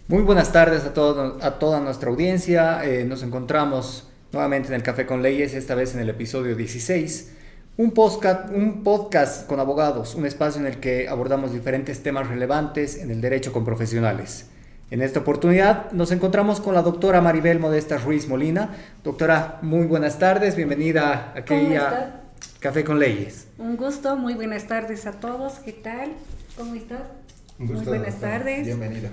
Muy buenas tardes a toda nuestra audiencia. Nos encontramos nuevamente en el Café con Leyes, esta vez en el episodio 16. Un podcast con abogados, un espacio en el que abordamos diferentes temas relevantes en el derecho con profesionales. En esta oportunidad nos encontramos con la doctora Maribel Modesta Ruiz Molina. Doctora, muy buenas tardes, bienvenida ¿Cómo aquí estás? a Café con Leyes. Un gusto, muy buenas tardes a todos. ¿Qué tal? ¿Cómo estás? Un Muy gusto, buenas doctora. tardes. Bienvenida.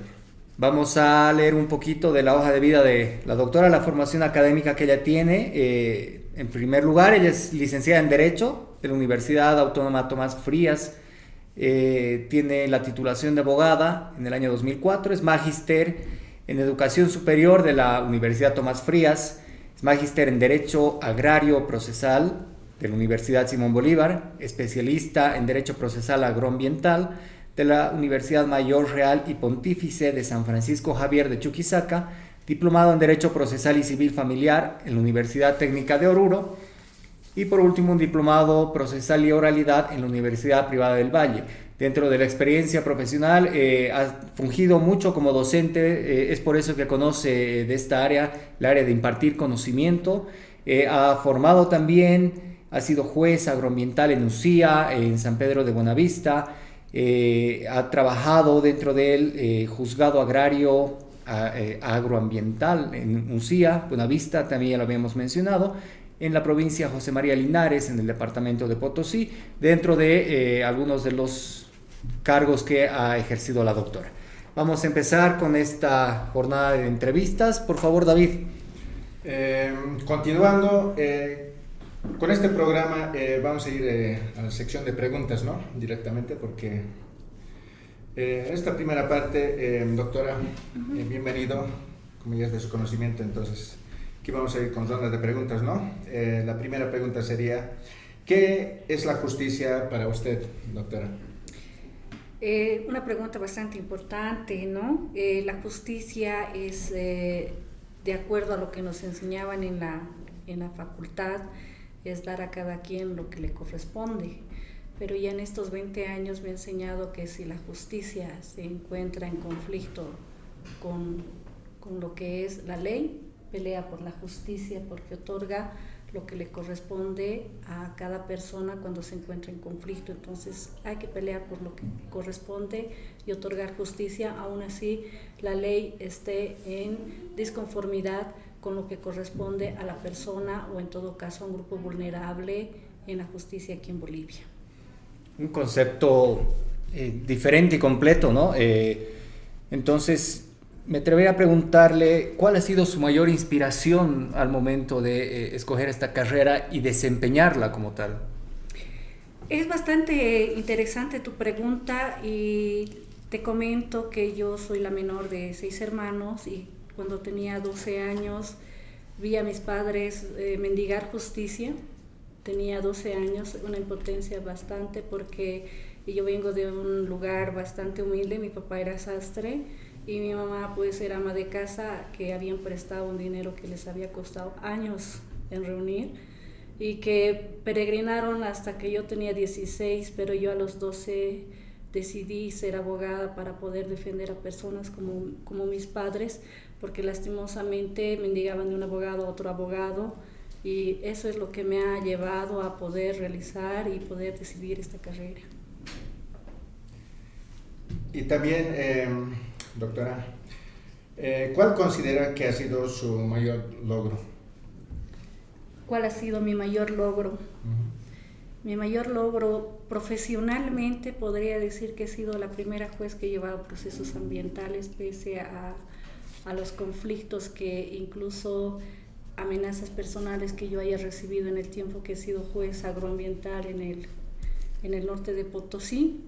Vamos a leer un poquito de la hoja de vida de la doctora, la formación académica que ella tiene. En primer lugar, ella es licenciada en Derecho de la Universidad Autónoma Tomás Frías. Tiene la titulación de abogada en el año 2004. Es magíster en Educación Superior de la Universidad Tomás Frías. Es magíster en Derecho Agrario Procesal de la Universidad Simón Bolívar. Especialista en Derecho Procesal Agroambiental de la Universidad Mayor Real y Pontífice de San Francisco Javier de Chuquisaca, diplomado en Derecho Procesal y Civil Familiar en la Universidad Técnica de Oruro y por último un diplomado Procesal y Oralidad en la Universidad Privada del Valle. Dentro de la experiencia profesional ha fungido mucho como docente, es por eso que conoce de esta área, el área de impartir conocimiento. Ha formado también, ha sido juez agroambiental en Ucía, en San Pedro de Buenavista. Ha trabajado dentro del juzgado agrario agroambiental en Ucía, Buenavista, también ya lo habíamos mencionado, en la provincia José María Linares, en el departamento de Potosí, dentro de algunos de los cargos que ha ejercido la doctora. Vamos a empezar con esta jornada de entrevistas. Por favor, David. Continuando con este programa, vamos a ir a la sección de preguntas, ¿no? Directamente, porque en esta primera parte, doctora, bienvenido, como ya es de su conocimiento, entonces aquí vamos a ir con rondas de preguntas, ¿no? La primera pregunta sería, ¿qué es la justicia para usted, doctora? Una pregunta bastante importante, ¿no? La justicia es, de acuerdo a lo que nos enseñaban en la facultad, es dar a cada quien lo que le corresponde. Pero ya en estos 20 años me ha enseñado que si la justicia se encuentra en conflicto con lo que es la ley, pelea por la justicia porque otorga lo que le corresponde a cada persona cuando se encuentra en conflicto. Entonces hay que pelear por lo que corresponde y otorgar justicia, aún así la ley esté en disconformidad con lo que corresponde a la persona o en todo caso a un grupo vulnerable en la justicia aquí en Bolivia. Un concepto diferente y completo, ¿no? Entonces, me atrevería a preguntarle cuál ha sido su mayor inspiración al momento de escoger esta carrera y desempeñarla como tal. Es bastante interesante tu pregunta y te comento que yo soy la menor de 6 hermanos y cuando tenía 12 años vi a mis padres mendigar justicia. Tenía 12 años, una impotencia bastante porque yo vengo de un lugar bastante humilde. Mi papá era sastre y mi mamá pues era ama de casa que habían prestado un dinero que les había costado años en reunir y que peregrinaron hasta que yo tenía 16, pero yo a los 12 decidí ser abogada para poder defender a personas como mis padres, porque lastimosamente mendigaban de un abogado a otro abogado, y eso es lo que me ha llevado a poder realizar y poder decidir esta carrera. Y también, doctora, ¿cuál considera que ha sido su mayor logro? ¿Cuál ha sido mi mayor logro? Mi mayor logro profesionalmente podría decir que he sido la primera juez que he llevado procesos ambientales pese a los conflictos que incluso amenazas personales que yo haya recibido en el tiempo que he sido juez agroambiental en el norte de Potosí,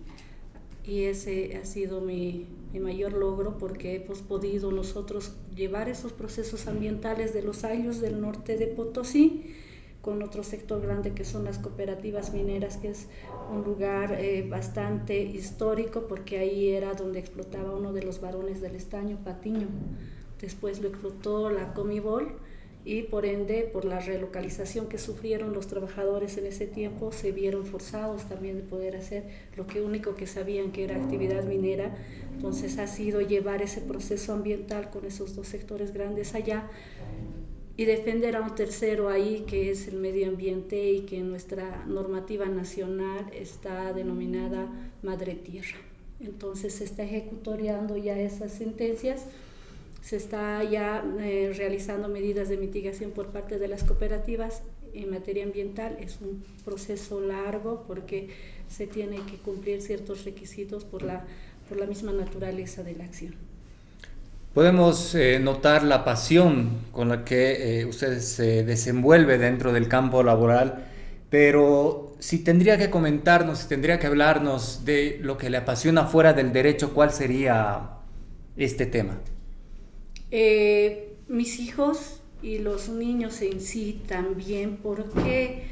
y ese ha sido mi mayor logro porque hemos podido nosotros llevar esos procesos ambientales de los ayllus del norte de Potosí con otro sector grande que son las cooperativas mineras, que es un lugar bastante histórico porque ahí era donde explotaba uno de los varones del estaño, Patiño. Después lo explotó la Comibol y por ende, por la relocalización que sufrieron los trabajadores en ese tiempo, se vieron forzados también de poder hacer lo que único que sabían, que era actividad minera. Entonces ha sido llevar ese proceso ambiental con esos dos sectores grandes allá y defender a un tercero ahí, que es el medio ambiente, y que en nuestra normativa nacional está denominada Madre Tierra. Entonces se está ejecutoriando ya esas sentencias, se está ya realizando medidas de mitigación por parte de las cooperativas en materia ambiental. Es un proceso largo porque se tiene que cumplir ciertos requisitos por la misma naturaleza de la acción. Podemos notar la pasión con la que usted se desenvuelve dentro del campo laboral, pero si tendría que comentarnos, si tendría que hablarnos de lo que le apasiona fuera del derecho, ¿cuál sería este tema? Mis hijos y los niños en sí también, porque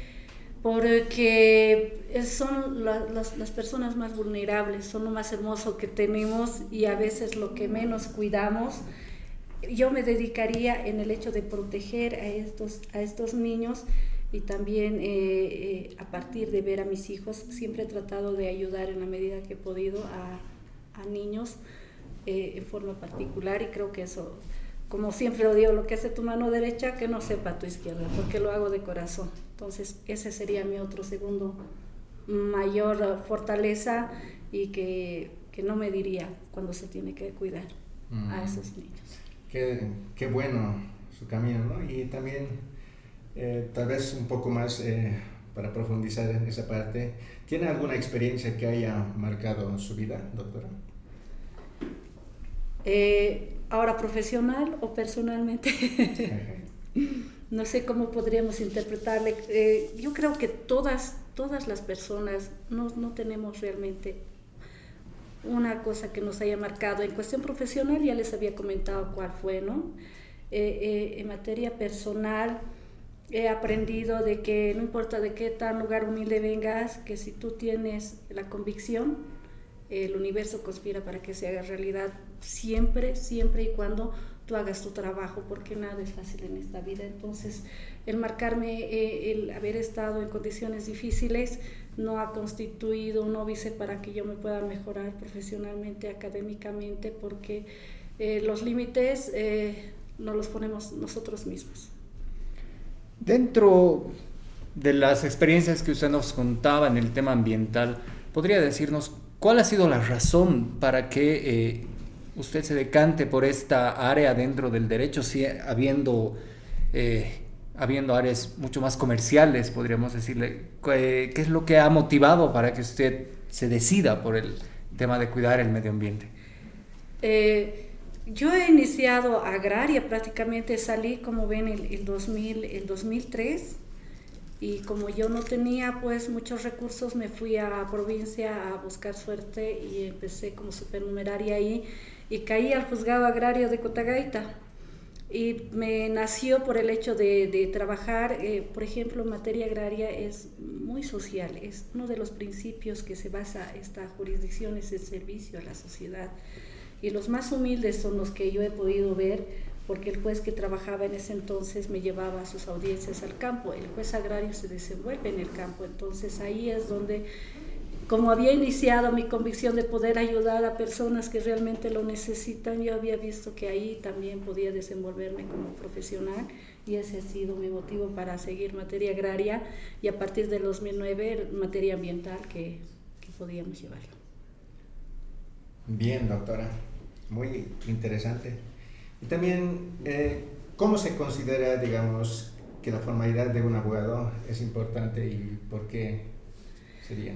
son las personas más vulnerables, son lo más hermoso que tenemos y a veces lo que menos cuidamos. Yo me dedicaría en el hecho de proteger a estos niños, y también a partir de ver a mis hijos siempre he tratado de ayudar en la medida que he podido a niños en forma particular, y creo que eso, como siempre lo digo, lo que hace tu mano derecha, que no sepa tu izquierda, porque lo hago de corazón. Entonces ese sería mi otro segundo mayor fortaleza, y que no me diría cuando se tiene que cuidar a esos niños. Qué bueno su camino, ¿no? Y también tal vez un poco más para profundizar en esa parte, ¿tiene alguna experiencia que haya marcado su vida, doctora? Ahora, profesional o personalmente, no sé cómo podríamos interpretarle. Yo creo que todas las personas no tenemos realmente una cosa que nos haya marcado. En cuestión profesional ya les había comentado cuál fue, ¿no? En materia personal he aprendido de que no importa de qué tan lugar humilde vengas, que si tú tienes la convicción, el universo conspira para que se haga realidad, siempre y cuando tú hagas tu trabajo, porque nada es fácil en esta vida. Entonces, el marcarme, el haber estado en condiciones difíciles, no ha constituido un óbice para que yo me pueda mejorar profesionalmente, académicamente, porque los límites no los ponemos nosotros mismos. Dentro de las experiencias que usted nos contaba en el tema ambiental, ¿podría decirnos cuál ha sido la razón para que usted se decante por esta área dentro del derecho, si habiendo áreas mucho más comerciales, podríamos decirle? ¿Qué es lo que ha motivado para que usted se decida por el tema de cuidar el medio ambiente? Yo he iniciado agraria, prácticamente salí, como ven, el 2003, y como yo no tenía pues muchos recursos, me fui a provincia a buscar suerte y empecé como supernumeraria ahí, y caí al juzgado agrario de Cotagaita, y me nació por el hecho de trabajar, por ejemplo, en materia agraria es muy social, es uno de los principios que se basa esta jurisdicción, es el servicio a la sociedad. Y los más humildes son los que yo he podido ver, porque el juez que trabajaba en ese entonces me llevaba a sus audiencias al campo. El juez agrario se desenvuelve en el campo, entonces ahí es donde, como había iniciado mi convicción de poder ayudar a personas que realmente lo necesitan, yo había visto que ahí también podía desenvolverme como profesional, y ese ha sido mi motivo para seguir materia agraria, y a partir de 2009 materia ambiental que podíamos llevarlo. Bien, doctora, muy interesante. Y también, ¿cómo se considera, digamos, que la formalidad de un abogado es importante y por qué sería?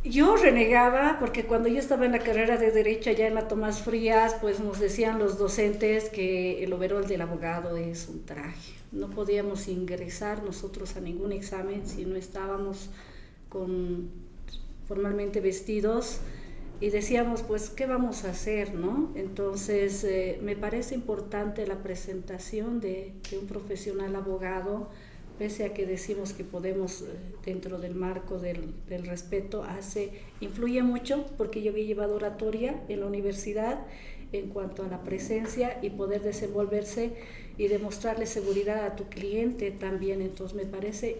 Yo renegaba porque cuando yo estaba en la carrera de Derecho allá en la Tomás Frías, pues nos decían los docentes que el overol del abogado es un traje. No podíamos ingresar nosotros a ningún examen si no estábamos formalmente vestidos. Y decíamos, pues, ¿qué vamos a hacer, no? Entonces, me parece importante la presentación de un profesional abogado pese a que decimos que podemos, dentro del marco del respeto, influye mucho, porque yo había llevado oratoria en la universidad en cuanto a la presencia y poder desenvolverse y demostrarle seguridad a tu cliente también. Entonces me parece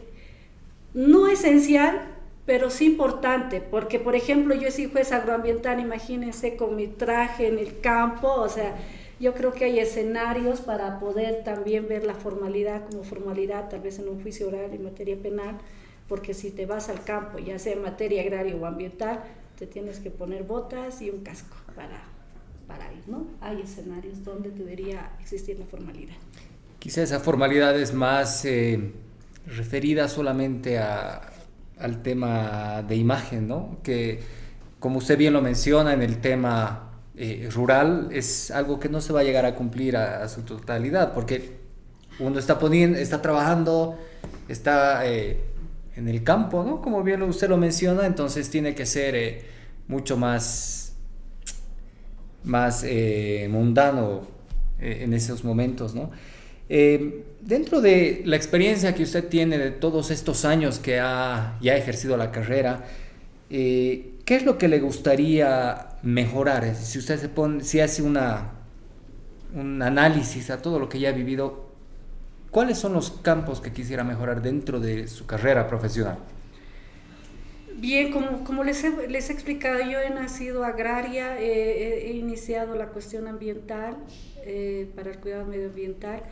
no esencial, pero sí importante, porque por ejemplo yo soy juez agroambiental, imagínense con mi traje en el campo, o sea, yo creo que hay escenarios para poder también ver la formalidad como formalidad, tal vez en un juicio oral en materia penal, porque si te vas al campo, ya sea en materia agraria o ambiental, te tienes que poner botas y un casco para ir, ¿no? Hay escenarios donde debería existir la formalidad. Quizá esa formalidad es más referida solamente al tema de imagen, ¿no? Que, como usted bien lo menciona, en el tema rural es algo que no se va a llegar a cumplir a su totalidad, porque uno está trabajando, está en el campo, ¿no? Como bien usted lo menciona, entonces tiene que ser mucho más mundano en esos momentos, ¿no? Dentro de la experiencia que usted tiene de todos estos años que ya ha ejercido la carrera, ¿qué es lo que le gustaría mejorar? Si usted si hace un análisis a todo lo que ya ha vivido, ¿cuáles son los campos que quisiera mejorar dentro de su carrera profesional? Bien, como les he explicado, yo he nacido agraria, he iniciado la cuestión ambiental, para el cuidado medioambiental.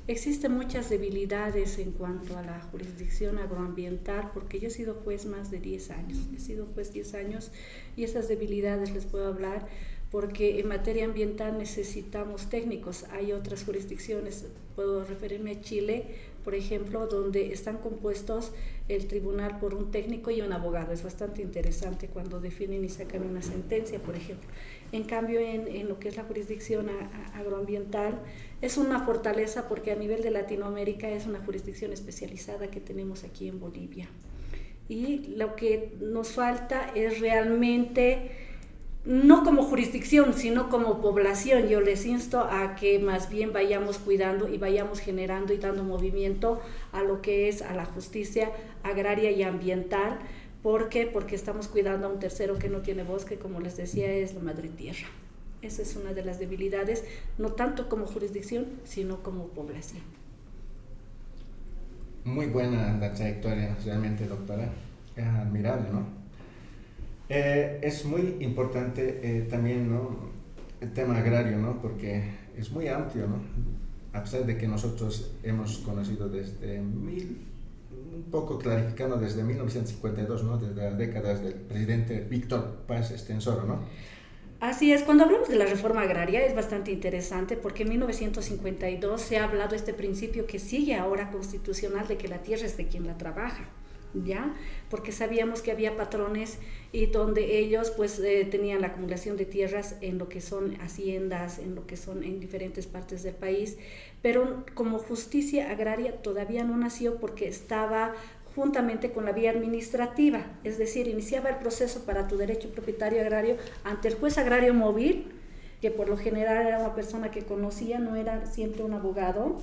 Existen muchas debilidades en cuanto a la jurisdicción agroambiental, porque yo he sido juez más de 10 años, y esas debilidades les puedo hablar porque en materia ambiental necesitamos técnicos. Hay otras jurisdicciones, puedo referirme a Chile, por ejemplo, donde están compuestos el tribunal por un técnico y un abogado. Es bastante interesante cuando definen y sacan una sentencia, por ejemplo. En cambio, en lo que es la jurisdicción agroambiental, es una fortaleza porque a nivel de Latinoamérica es una jurisdicción especializada que tenemos aquí en Bolivia. Y lo que nos falta es realmente, no como jurisdicción, sino como población. Yo les insto a que más bien vayamos cuidando y vayamos generando y dando movimiento a lo que es a la justicia agraria y ambiental. ¿Por qué? Porque estamos cuidando a un tercero que no tiene voz, que como les decía es la madre tierra. Esa es una de las debilidades, no tanto como jurisdicción, sino como población. Muy buena la trayectoria, realmente, doctora. Es admirable, ¿no? Es muy importante también, ¿no?, el tema agrario, ¿no?, porque es muy amplio, ¿no? A pesar de que nosotros hemos conocido un poco clarificando desde 1952, ¿no?, desde las décadas del presidente Víctor Paz Estenssoro, ¿no? Así es, cuando hablamos de la reforma agraria es bastante interesante porque en 1952 se ha hablado de este principio que sigue ahora constitucional de que la tierra es de quien la trabaja, ¿ya? Porque sabíamos que había patrones y donde ellos pues tenían la acumulación de tierras en lo que son haciendas, en lo que son en diferentes partes del país, pero como justicia agraria todavía no nació porque estaba juntamente con la vía administrativa, es decir, iniciaba el proceso para tu derecho propietario agrario ante el juez agrario móvil, que por lo general era una persona que conocía, no era siempre un abogado,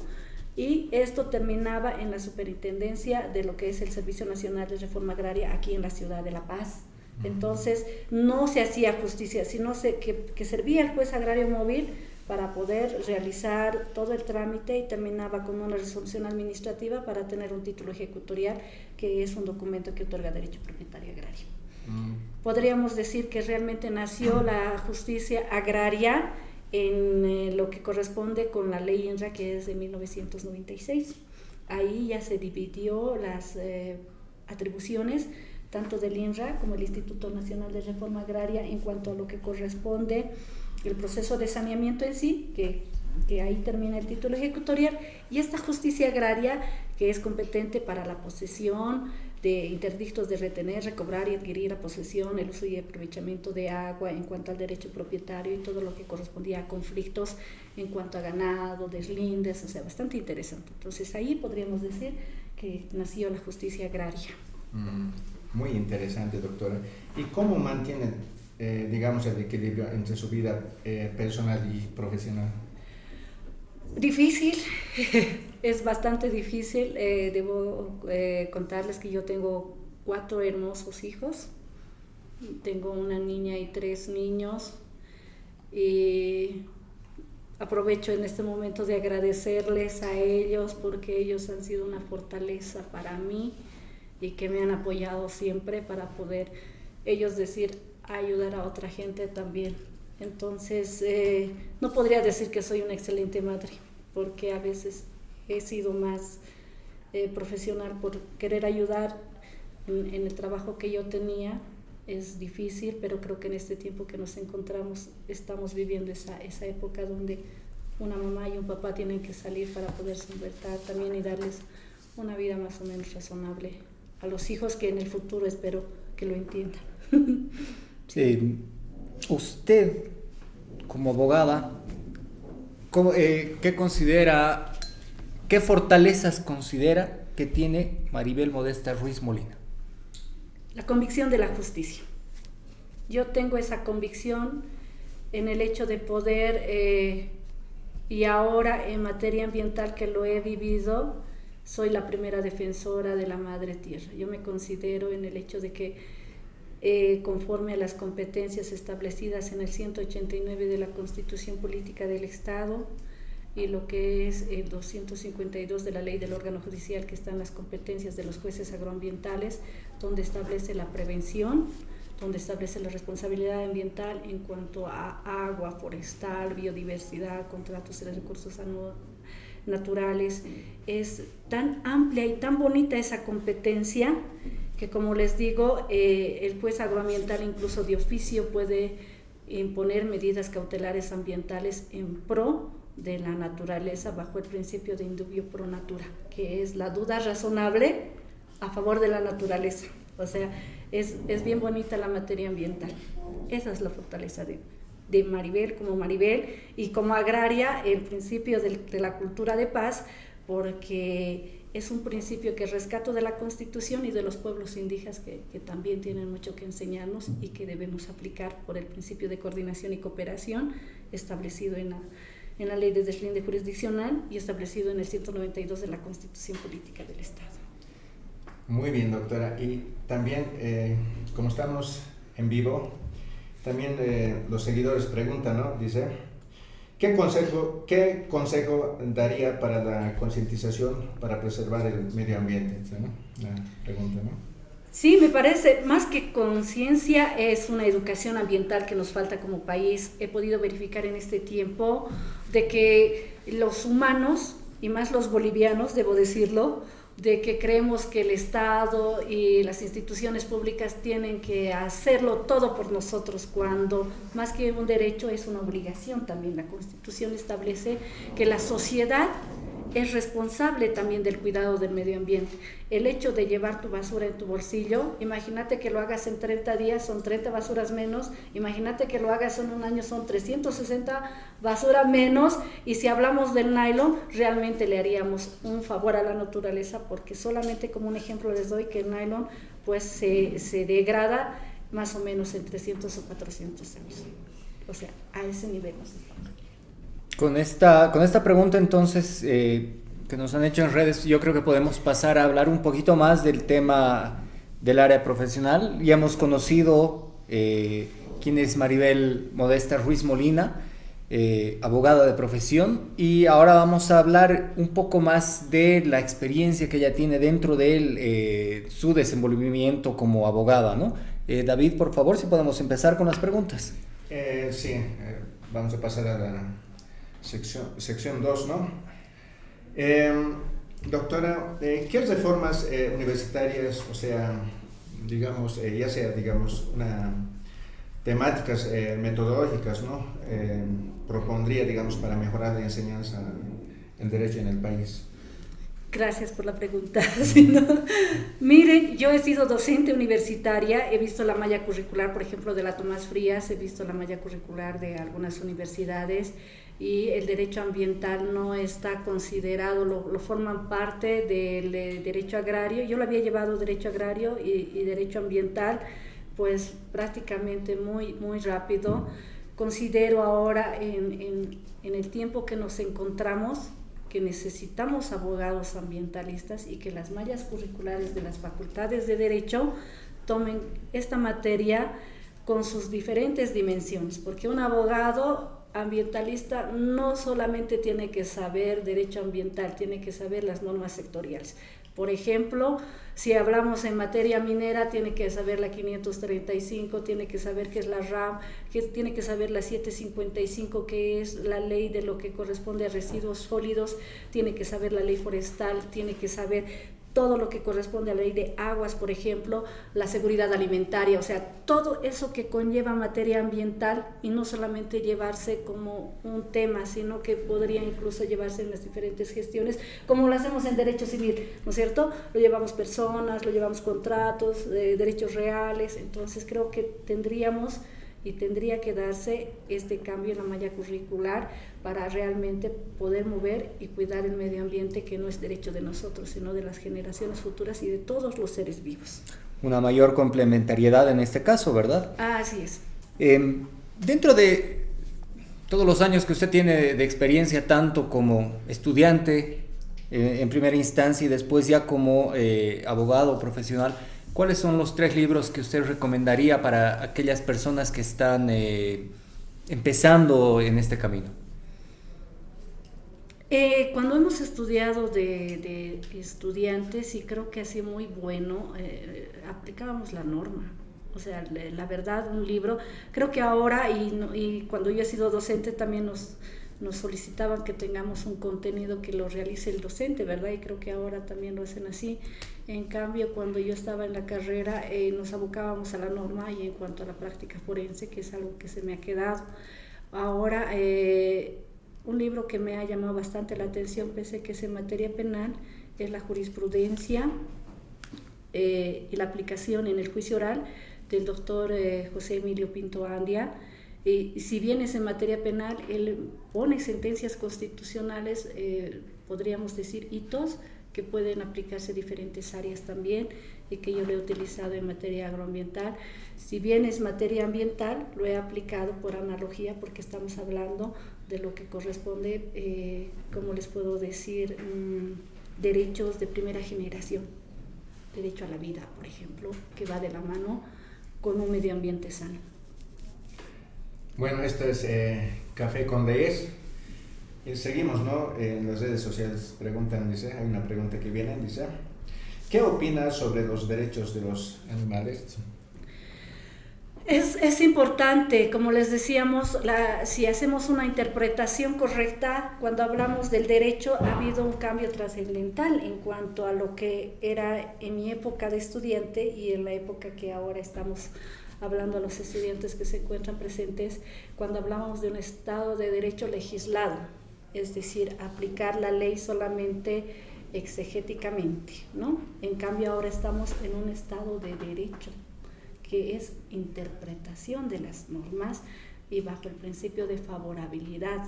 y esto terminaba en la superintendencia de lo que es el Servicio Nacional de Reforma Agraria aquí en la ciudad de La Paz. Entonces no se hacía justicia, sino que servía el juez agrario móvil para poder realizar todo el trámite y terminaba con una resolución administrativa para tener un título ejecutorial, que es un documento que otorga derecho propietario agrario. Podríamos decir que realmente nació la justicia agraria en lo que corresponde con la ley INRA, que es de 1996. Ahí ya se dividió las atribuciones tanto del INRA como el Instituto Nacional de Reforma Agraria en cuanto a lo que corresponde el proceso de saneamiento en sí, que ahí termina el título ejecutorial, y esta justicia agraria que es competente para la posesión de interdictos de retener, recobrar y adquirir a posesión, el uso y aprovechamiento de agua en cuanto al derecho propietario y todo lo que correspondía a conflictos en cuanto a ganado, deslindes, o sea, bastante interesante. Entonces ahí podríamos decir que nació la justicia agraria. Muy interesante, doctora. ¿Y cómo mantiene, digamos, el equilibrio entre su vida personal y profesional? Difícil, Es bastante difícil. Debo contarles que yo tengo 4 hermosos hijos. Tengo una niña y 3 niños. Y aprovecho en este momento de agradecerles a ellos porque ellos han sido una fortaleza para mí y que me han apoyado siempre para poder ellos decir, ayudar a otra gente también. Entonces, no podría decir que soy una excelente madre, porque a veces he sido más profesional por querer ayudar en el trabajo que yo tenía. Es difícil, pero creo que en este tiempo que nos encontramos estamos viviendo esa época donde una mamá y un papá tienen que salir para poder solventar también y darles una vida más o menos razonable a los hijos que en el futuro espero que lo entiendan. Sí. Usted, como abogada, ¿qué fortalezas considera que tiene Maribel Modesta Ruiz Molina? La convicción de la justicia. Yo tengo esa convicción en el hecho de poder, y ahora en materia ambiental que lo he vivido, soy la primera defensora de la madre tierra. Yo me considero en el hecho de que conforme a las competencias establecidas en el 189 de la Constitución Política del Estado y lo que es el 252 de la Ley del órgano judicial, que están las competencias de los jueces agroambientales, donde establece la prevención, donde establece la responsabilidad ambiental en cuanto a agua, forestal, biodiversidad, contratos de recursos naturales. Es tan amplia y tan bonita esa competencia que, como les digo, el juez agroambiental incluso de oficio puede imponer medidas cautelares ambientales en pro de la naturaleza bajo el principio de indubio pro natura, que es la duda razonable a favor de la naturaleza. O sea, es bien bonita la materia ambiental. Esa es la fortaleza de Maribel como Maribel y como agraria, el principio de la cultura de paz, porque es un principio que rescato de la Constitución y de los pueblos indígenas que también tienen mucho que enseñarnos y que debemos aplicar por el principio de coordinación y cooperación establecido en la Ley de Deslinde Jurisdiccional y establecido en el 192 de la Constitución Política del Estado. Muy bien, doctora. Y también, como estamos en vivo, también los seguidores preguntan, ¿no? Dice, ¿qué consejo daría para la concientización para preservar el medio ambiente? ¿No? La pregunta, ¿no? Sí, me parece, más que conciencia, es una educación ambiental que nos falta como país. He podido verificar en este tiempo de que los humanos, y más los bolivianos, debo decirlo, de que creemos que el Estado y las instituciones públicas tienen que hacerlo todo por nosotros, cuando más que un derecho es una obligación también. La Constitución establece que la sociedad es responsable también del cuidado del medio ambiente. El hecho de llevar tu basura en tu bolsillo, imagínate que lo hagas en 30 días, son 30 basuras menos, imagínate que lo hagas en un año, son 360 basura menos, y si hablamos del nylon, realmente le haríamos un favor a la naturaleza, porque solamente como un ejemplo les doy que el nylon pues se degrada más o menos en 300 o 400 años. O sea, a ese nivel nos estamos. Con esta pregunta entonces que nos han hecho en redes, yo creo que podemos pasar a hablar un poquito más del tema del área profesional. Ya hemos conocido quién es Maribel Modesta Ruiz Molina, abogada de profesión, y ahora vamos a hablar un poco más de la experiencia que ella tiene dentro de su desenvolvimiento como abogada, ¿no? David, por favor, si podemos empezar con las preguntas. Sí, vamos a pasar a la sección 2, ¿no? Doctora, ¿qué reformas universitarias, o sea, digamos, ya sea, digamos, temáticas metodológicas, ¿no? Propondría, digamos, para mejorar la enseñanza en derecho en el país? Gracias por la pregunta. ¿Sí, no? Miren, yo he sido docente universitaria, he visto la malla curricular, por ejemplo, de la Tomás Frías, he visto la malla curricular de algunas universidades, y el derecho ambiental no está considerado, lo forman parte del derecho agrario. Yo lo había llevado derecho agrario y derecho ambiental, pues prácticamente muy rápido. Considero ahora en el tiempo que nos encontramos que necesitamos abogados ambientalistas y que las mallas curriculares de las facultades de Derecho tomen esta materia con sus diferentes dimensiones, porque un abogado ambientalista no solamente tiene que saber derecho ambiental, tiene que saber las normas sectoriales. Por ejemplo, si hablamos en materia minera, tiene que saber la 535, tiene que saber qué es la RAM, tiene que saber la 755, que es la ley de lo que corresponde a residuos sólidos, tiene que saber la ley forestal, tiene que saber todo lo que corresponde a la ley de aguas, por ejemplo, la seguridad alimentaria, o sea, todo eso que conlleva materia ambiental, y no solamente llevarse como un tema, sino que podría incluso llevarse en las diferentes gestiones, como lo hacemos en derecho civil, ¿no es cierto? Lo llevamos personas, lo llevamos contratos, derechos reales. Entonces creo que tendríamos y tendría que darse este cambio en la malla curricular para realmente poder mover y cuidar el medio ambiente, que no es derecho de nosotros, sino de las generaciones futuras y de todos los seres vivos. Una mayor complementariedad en este caso, ¿verdad? Así es. Dentro de todos los años que usted tiene de experiencia, tanto como estudiante en primera instancia y después ya como abogado profesional, ¿cuáles son los 3 libros que usted recomendaría para aquellas personas que están empezando en este camino? Cuando hemos estudiado de estudiantes, y creo que ha sido muy bueno, aplicábamos la norma. O sea, la verdad, un libro, creo que ahora, y cuando yo he sido docente también nos solicitaban que tengamos un contenido que lo realice el docente, ¿verdad? Y creo que ahora también lo hacen así. En cambio, cuando yo estaba en la carrera, nos abocábamos a la norma, y en cuanto a la práctica forense, que es algo que se me ha quedado. Ahora, un libro que me ha llamado bastante la atención, pese a que es en materia penal, es la jurisprudencia y la aplicación en el juicio oral del doctor José Emilio Pinto Andia. Y si bien es en materia penal, él pone sentencias constitucionales, podríamos decir hitos, que pueden aplicarse a diferentes áreas también, y que yo lo he utilizado en materia agroambiental. Si bien es materia ambiental, lo he aplicado por analogía, porque estamos hablando de lo que corresponde, ¿cómo les puedo decir? Derechos de primera generación, derecho a la vida, por ejemplo, que va de la mano con un medio ambiente sano. Bueno, esto es Café con Leyes. Seguimos, ¿no? En las redes sociales preguntan, dice, hay una pregunta que viene, dice, ¿qué opinas sobre los derechos de los animales? Es importante, como les decíamos, si hacemos una interpretación correcta, cuando hablamos del derecho, ha habido un cambio trascendental en cuanto a lo que era en mi época de estudiante y en la época que ahora estamos hablando a los estudiantes que se encuentran presentes, cuando hablamos de un Estado de Derecho legislado, es decir, aplicar la ley solamente exegéticamente, ¿no? En cambio, ahora estamos en un Estado de Derecho, que es interpretación de las normas y bajo el principio de favorabilidad.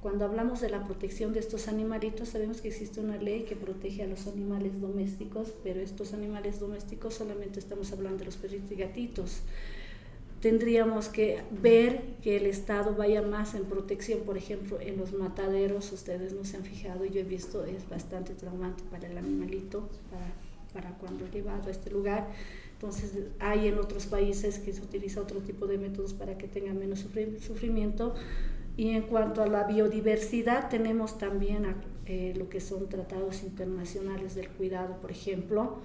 Cuando hablamos de la protección de estos animalitos, sabemos que existe una ley que protege a los animales domésticos, pero estos animales domésticos solamente estamos hablando de los perritos y gatitos. Tendríamos que ver que el Estado vaya más en protección, por ejemplo, en los mataderos. Ustedes no se han fijado, yo he visto, es bastante traumante para el animalito, para cuando es llevado a este lugar. Entonces, hay en otros países que se utiliza otro tipo de métodos para que tengan menos sufrimiento. Y en cuanto a la biodiversidad, tenemos también lo que son tratados internacionales del cuidado, por ejemplo.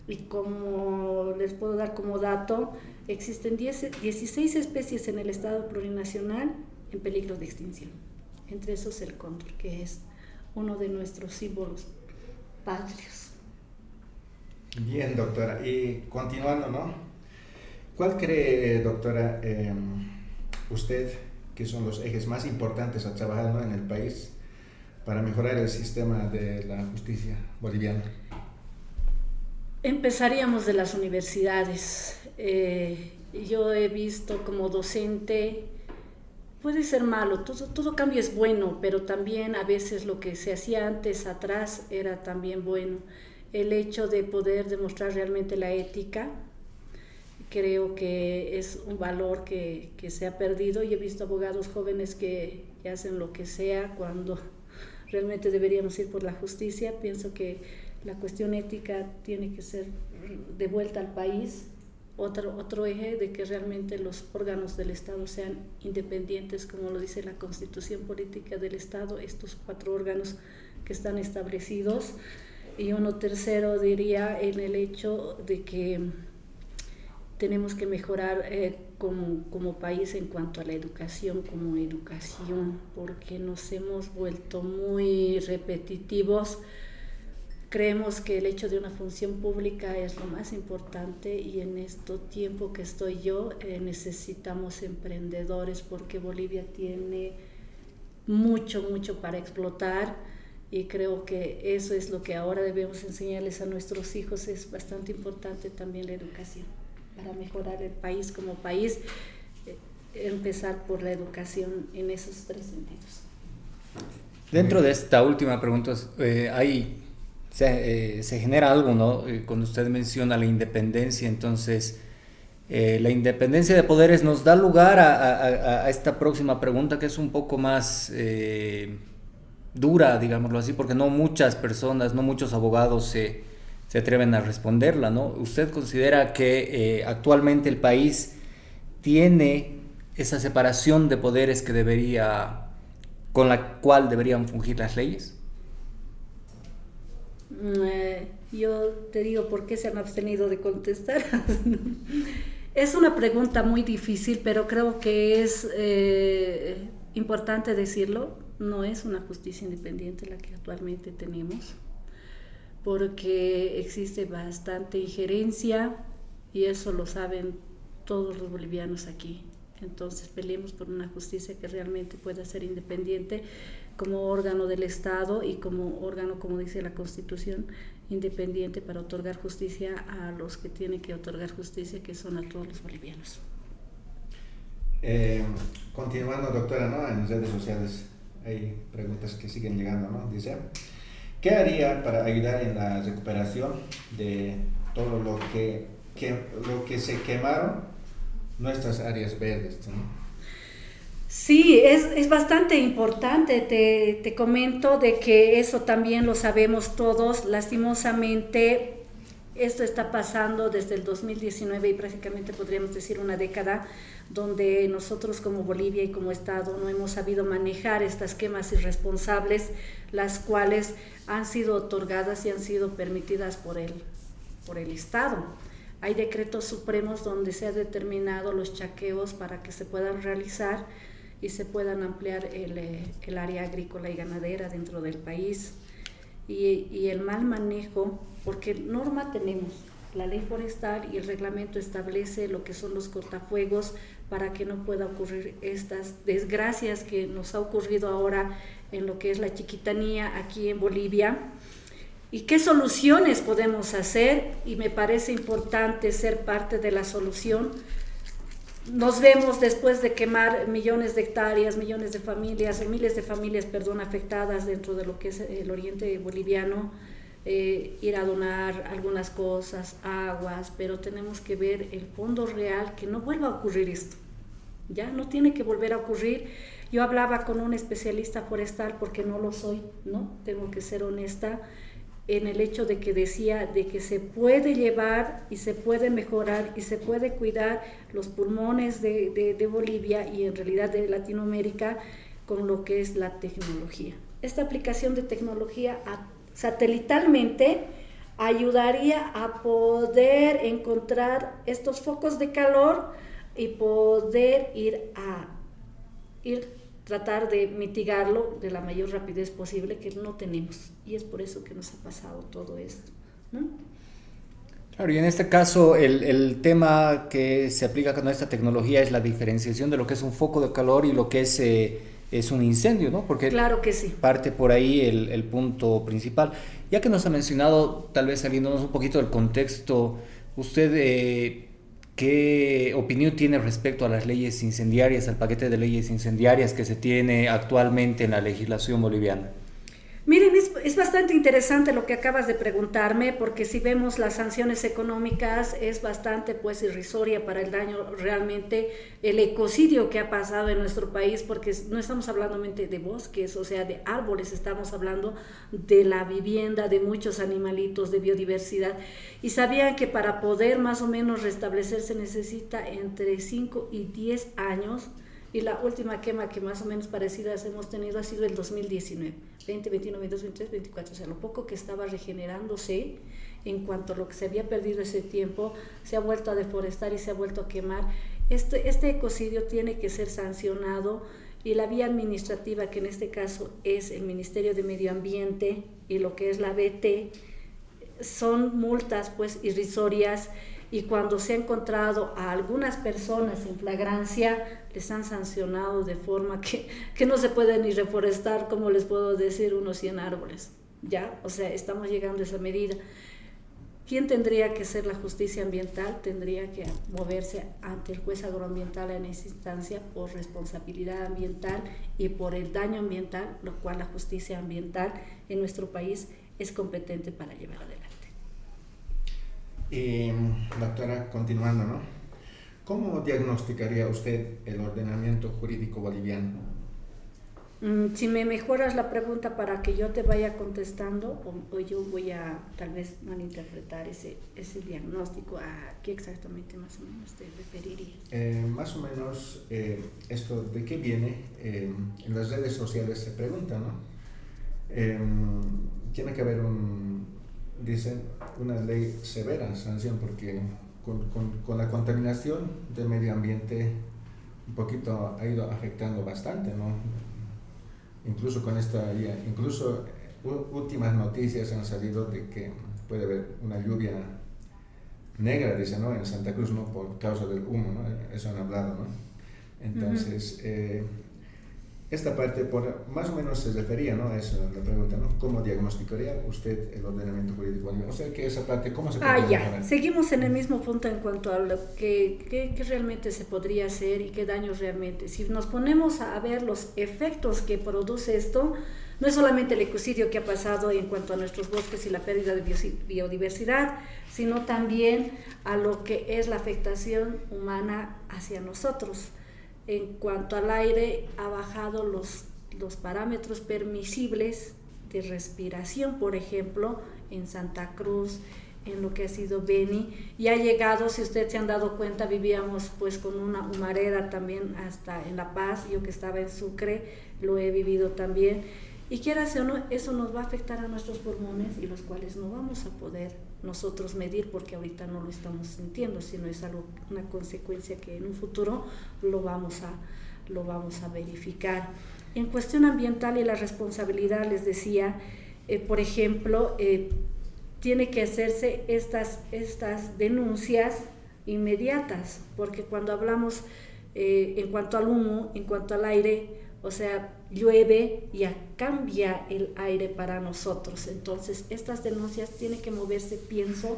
Y como les puedo dar como dato, existen 16 especies en el estado plurinacional en peligro de extinción. Entre esos el cóndor, que es uno de nuestros símbolos patrios. Bien, doctora. Y continuando, ¿no? ¿Cuál cree, doctora, usted que son los ejes más importantes a trabajar, ¿no?, en el país para mejorar el sistema de la justicia boliviana? Empezaríamos de las universidades. Yo he visto como docente, puede ser malo, todo cambio es bueno, pero también a veces lo que se hacía antes atrás era también bueno. El hecho de poder demostrar realmente la ética, creo que es un valor que se ha perdido. Y he visto abogados jóvenes que hacen lo que sea cuando realmente deberíamos ir por la justicia. Pienso que la cuestión ética tiene que ser de vuelta al país. Otro eje de que realmente los órganos del Estado sean independientes, como lo dice la Constitución Política del Estado, estos 4 órganos que están establecidos. Y uno tercero diría en el hecho de que tenemos que mejorar como país en cuanto a la educación, porque nos hemos vuelto muy repetitivos. Creemos que el hecho de una función pública es lo más importante, y en este tiempo que estoy yo necesitamos emprendedores, porque Bolivia tiene mucho para explotar, y creo que eso es lo que ahora debemos enseñarles a nuestros hijos. Es bastante importante también la educación para mejorar el país como país, empezar por la educación en esos 3 sentidos. Dentro de esta última pregunta, se genera algo, ¿no? Cuando usted menciona la independencia, entonces la independencia de poderes nos da lugar a esta próxima pregunta, que es un poco más dura, digámoslo así, porque no muchas personas, no muchos abogados se atreven a responderla, ¿no? ¿Usted considera que actualmente el país tiene esa separación de poderes con la cual deberían fungir las leyes? Yo te digo por qué se han abstenido de contestar. Es una pregunta muy difícil, pero creo que es importante decirlo. No es una justicia independiente la que actualmente tenemos, porque existe bastante injerencia, y eso lo saben todos los bolivianos aquí. Entonces peleemos por una justicia que realmente pueda ser independiente como órgano del Estado, y como órgano, como dice la Constitución, independiente para otorgar justicia a los que tienen que otorgar justicia, que son a todos los bolivianos. Continuando, doctora, ¿no? En las redes sociales hay preguntas que siguen llegando, ¿no? Dice, ¿qué haría para ayudar en la recuperación de todo lo que se quemaron nuestras áreas verdes, ¿no? Sí, es bastante importante. Te comento de que eso también lo sabemos todos. Lastimosamente, esto está pasando desde el 2019, y prácticamente podríamos decir una década, donde nosotros como Bolivia y como Estado no hemos sabido manejar estas quemas irresponsables, las cuales han sido otorgadas y han sido permitidas por el Estado. Hay decretos supremos donde se ha determinado los chaqueos para que se puedan realizar y se puedan ampliar el área agrícola y ganadera dentro del país. Y el mal manejo, porque norma tenemos, la ley forestal y el reglamento establece lo que son los cortafuegos para que no pueda ocurrir estas desgracias que nos ha ocurrido ahora en lo que es la Chiquitanía aquí en Bolivia. ¿Y qué soluciones podemos hacer? Y me parece importante ser parte de la solución. Nos vemos después de quemar millones de hectáreas, millones de familias, miles de familias, afectadas dentro de lo que es el oriente boliviano, ir a donar algunas cosas, aguas, pero tenemos que ver el fondo real, que no vuelva a ocurrir esto. Ya no tiene que volver a ocurrir. Yo hablaba con un especialista forestal, porque no lo soy, ¿no? Tengo que ser honesta, en el hecho de que decía de que se puede llevar y se puede mejorar y se puede cuidar los pulmones de Bolivia y en realidad de Latinoamérica con lo que es la tecnología. Esta aplicación de tecnología satelitalmente ayudaría a poder encontrar estos focos de calor y poder tratar de mitigarlo de la mayor rapidez posible, que no tenemos, y es por eso que nos ha pasado todo esto, ¿no? Claro, y en este caso el tema que se aplica con esta tecnología es la diferenciación de lo que es un foco de calor y lo que es un incendio, ¿no? Porque claro que sí. Parte por ahí el punto principal. Ya que nos ha mencionado, tal vez saliéndonos un poquito del contexto, usted ¿qué opinión tiene respecto a las leyes incendiarias, al paquete de leyes incendiarias que se tiene actualmente en la legislación boliviana? Miren, es bastante interesante lo que acabas de preguntarme, porque si vemos las sanciones económicas es bastante pues irrisoria para el daño realmente, el ecocidio que ha pasado en nuestro país, porque no estamos hablando solamente de bosques, o sea, de árboles, estamos hablando de la vivienda, de muchos animalitos, de biodiversidad. Y sabían que para poder más o menos restablecerse necesita entre 5 y 10 años. Y la última quema que más o menos parecidas hemos tenido ha sido el 2019, 20, 21, 22, 23, 24, o sea, lo poco que estaba regenerándose en cuanto a lo que se había perdido ese tiempo, se ha vuelto a deforestar y se ha vuelto a quemar. Este ecocidio tiene que ser sancionado y la vía administrativa, que en este caso es el Ministerio de Medio Ambiente y lo que es la BT, son multas pues irrisorias. Y cuando se ha encontrado a algunas personas en flagrancia, les han sancionado de forma que no se puede ni reforestar, como les puedo decir, unos 100 árboles, ¿ya? O sea, estamos llegando a esa medida. ¿Quién tendría que ser la justicia ambiental? Tendría que moverse ante el juez agroambiental en esa instancia por responsabilidad ambiental y por el daño ambiental, lo cual la justicia ambiental en nuestro país es competente para llevar adelante. Y, doctora, continuando, ¿no? ¿Cómo diagnosticaría usted el ordenamiento jurídico boliviano? Si me mejoras la pregunta para que yo te vaya contestando, o yo voy a tal vez malinterpretar ese diagnóstico, ¿a qué exactamente más o menos te referirías? Más o menos esto de qué viene, en las redes sociales se pregunta, ¿no? Tiene que haber dicen, una ley severa, sanción, porque con la contaminación del medio ambiente un poquito ha ido afectando bastante, ¿no? Incluso con últimas noticias han salido de que puede haber una lluvia negra, dice, ¿no? En Santa Cruz, ¿no? Por causa del humo, ¿no? Eso han hablado, ¿no? Entonces, esta parte más o menos se refería, ¿no? A eso, la pregunta, ¿no? ¿Cómo diagnosticaría usted el ordenamiento jurídico boliviano? O sea, que esa parte, ¿cómo se puede mejorar? Seguimos en el mismo punto en cuanto a lo que realmente se podría hacer y qué daños realmente. Si nos ponemos a ver los efectos que produce esto, no es solamente el ecocidio que ha pasado en cuanto a nuestros bosques y la pérdida de biodiversidad, sino también a lo que es la afectación humana hacia nosotros. En cuanto al aire, ha bajado los parámetros permisibles de respiración, por ejemplo, en Santa Cruz, en lo que ha sido Beni, y ha llegado, si ustedes se han dado cuenta, vivíamos pues con una humareda también hasta en La Paz, yo que estaba en Sucre, lo he vivido también, y quieras o no, eso nos va a afectar a nuestros pulmones y los cuales no vamos a poder nosotros medir porque ahorita no lo estamos sintiendo, sino es algo, una consecuencia que en un futuro lo vamos a verificar. En cuestión ambiental y la responsabilidad, les decía, por ejemplo, tiene que hacerse estas denuncias inmediatas, porque cuando hablamos en cuanto al humo, en cuanto al aire, o sea, llueve, ya cambia el aire para nosotros. Entonces, estas denuncias tienen que moverse, pienso,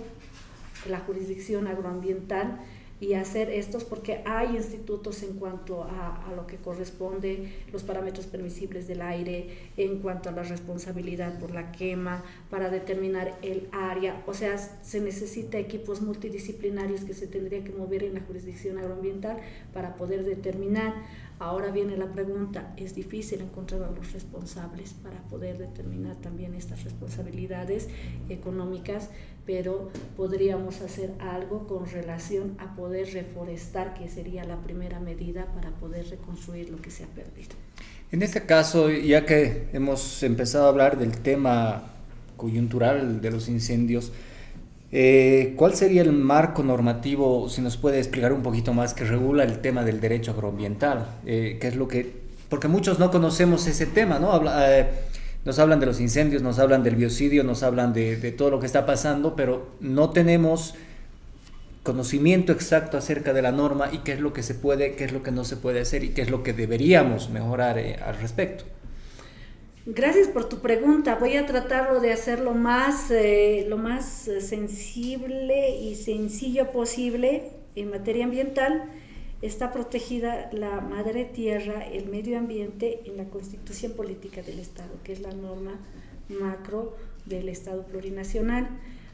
la jurisdicción agroambiental y hacer estos, porque hay institutos en cuanto a lo que corresponde, los parámetros permisibles del aire, en cuanto a la responsabilidad por la quema, para determinar el área. O sea, se necesita equipos multidisciplinarios que se tendrían que mover en la jurisdicción agroambiental para poder determinar. Ahora viene la pregunta, es difícil encontrar a los responsables para poder determinar también estas responsabilidades económicas, pero podríamos hacer algo con relación a poder reforestar, que sería la primera medida para poder reconstruir lo que se ha perdido. En este caso, ya que hemos empezado a hablar del tema coyuntural de los incendios, ¿cuál sería el marco normativo, si nos puede explicar un poquito más, que regula el tema del derecho agroambiental? ¿Qué es lo que...? Porque muchos no conocemos ese tema, ¿no? Nos hablan de los incendios, nos hablan del biocidio, nos hablan de todo lo que está pasando, pero no tenemos conocimiento exacto acerca de la norma y qué es lo que se puede, qué es lo que no se puede hacer y qué es lo que deberíamos mejorar al respecto. Gracias por tu pregunta. Voy a tratarlo de hacer lo más sensible y sencillo posible. En materia ambiental está protegida la madre tierra, el medio ambiente en la Constitución Política del Estado, que es la norma macro del Estado plurinacional.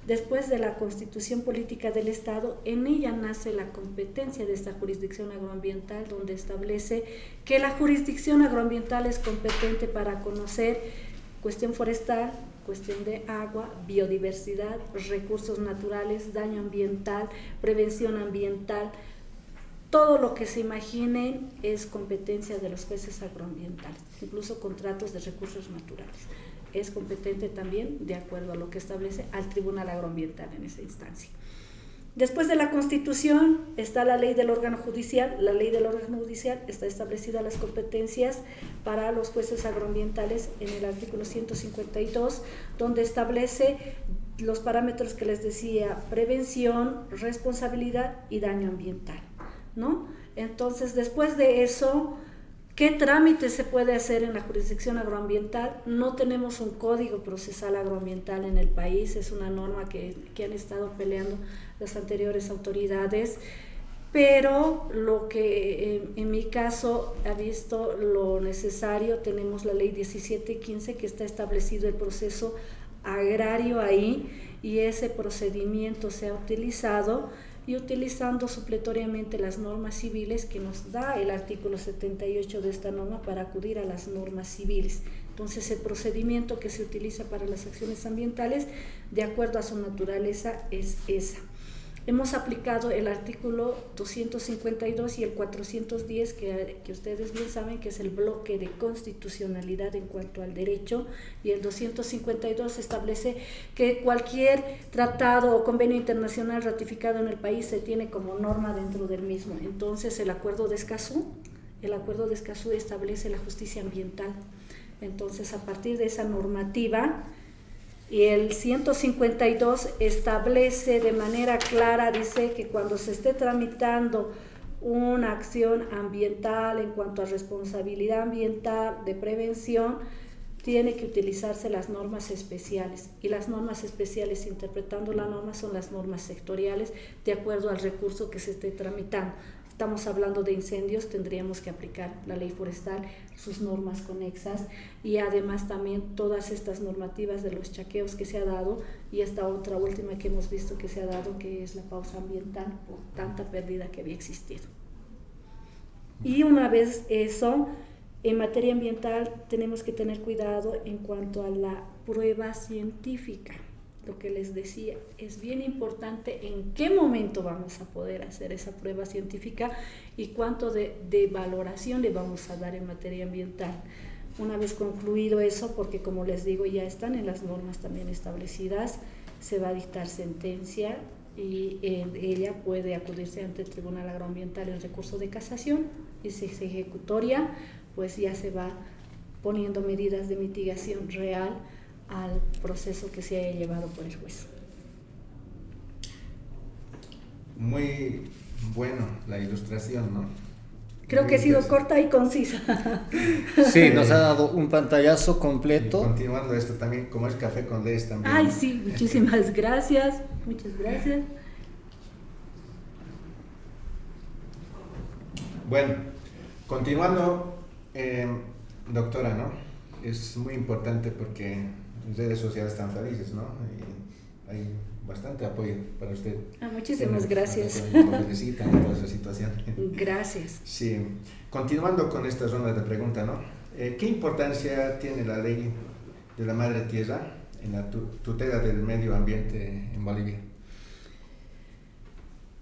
Después de la Constitución Política del Estado, en ella nace la competencia de esta jurisdicción agroambiental, donde establece que la jurisdicción agroambiental es competente para conocer cuestión forestal, cuestión de agua, biodiversidad, recursos naturales, daño ambiental, prevención ambiental. Todo lo que se imaginen es competencia de los jueces agroambientales, incluso contratos de recursos naturales. Es competente también de acuerdo a lo que establece al Tribunal Agroambiental en esa instancia. Después de la Constitución está la ley del órgano judicial. La ley del órgano judicial está establecida las competencias para los jueces agroambientales en el artículo 152, donde establece los parámetros que les decía: prevención, responsabilidad y daño ambiental, ¿no? Entonces, después de eso, ¿qué trámite se puede hacer en la jurisdicción agroambiental? No tenemos un código procesal agroambiental en el país, es una norma que han estado peleando las anteriores autoridades, pero lo que en mi caso ha visto lo necesario, tenemos la ley 1715 que está establecido el proceso agrario ahí, y ese procedimiento se ha utilizado, y utilizando supletoriamente las normas civiles que nos da el artículo 78 de esta norma para acudir a las normas civiles. Entonces, el procedimiento que se utiliza para las acciones ambientales, de acuerdo a su naturaleza, es esa. Hemos aplicado el artículo 252 y el 410, que ustedes bien saben que es el bloque de constitucionalidad en cuanto al derecho, y el 252 establece que cualquier tratado o convenio internacional ratificado en el país se tiene como norma dentro del mismo. Entonces, el Acuerdo de Escazú establece la justicia ambiental. Entonces, a partir de esa normativa, y el 152 establece de manera clara, dice que cuando se esté tramitando una acción ambiental en cuanto a responsabilidad ambiental de prevención, tiene que utilizarse las normas especiales, y las normas especiales, interpretando la norma, son las normas sectoriales de acuerdo al recurso que se esté tramitando. Estamos hablando de incendios, tendríamos que aplicar la ley forestal, sus normas conexas, y además también todas estas normativas de los chaqueos que se ha dado, y esta otra última que hemos visto que se ha dado, que es la pausa ambiental por tanta pérdida que había existido. Y una vez eso, en materia ambiental tenemos que tener cuidado en cuanto a la prueba científica. Lo que les decía, es bien importante en qué momento vamos a poder hacer esa prueba científica y cuánto de valoración le vamos a dar en materia ambiental. Una vez concluido eso, porque como les digo, ya están en las normas también establecidas, se va a dictar sentencia, y en ella puede acudirse ante el Tribunal Agroambiental en recurso de casación, y si es ejecutoria, pues ya se va poniendo medidas de mitigación real al proceso que se haya llevado por el juez. Muy bueno la ilustración, ¿no? Creo que he sido corta y concisa. Sí, nos ha dado un pantallazo completo. Y continuando esto también, como es café con leche también. Ay, sí, muchísimas gracias. Muchas gracias. Bueno, continuando, doctora, ¿no? Es muy importante porque las redes sociales están felices, ¿no? Y hay bastante apoyo para usted. Muchísimas gracias. Nos felicitan en toda esa situación. Gracias. Sí. Continuando con esta ronda de preguntas, ¿no? ¿Qué importancia tiene la ley de la Madre Tierra en la tutela del medio ambiente en Bolivia?